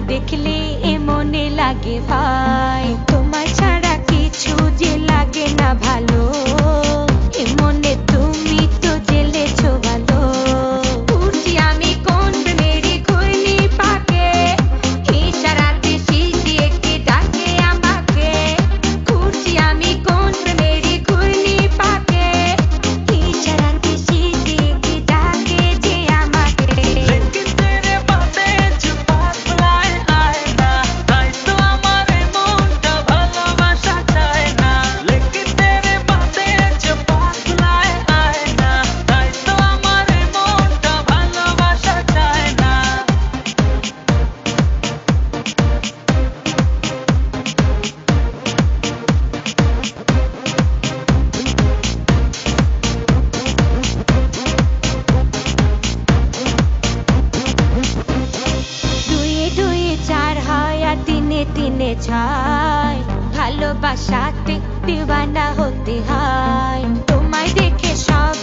দেখলে এ মনে লাগে ভাই তোমার ছাড়া কিছু যে লাগে না ভালো এ মনে তুমি তো জেলেছো ভালো উঠছি আমি কোন মেরি ঘূর্ণি পাকে ইশারাতে শিশিয়ে কে ডাকে আমাকে উঠছি আমি কোন মেরি ঘূর্ণি পাকে ইশারাতে শিশিয়ে কে ডাকে যে আমাকে लेकिन तेरे बातें जो पास लाए आए ना তাই তো আমার মনটা ভালোবাসা চায় না लेकिन तेरे बातें जो पास लाए आए ना তাই তো আমার মনটা ভালোবাসা চায় না দুয়ে দুয়ে চার হয় আর তিনে তিনে ছয় ভালোবাসাতে দিওয়ানা হতে হয় তোমায় দেখে সব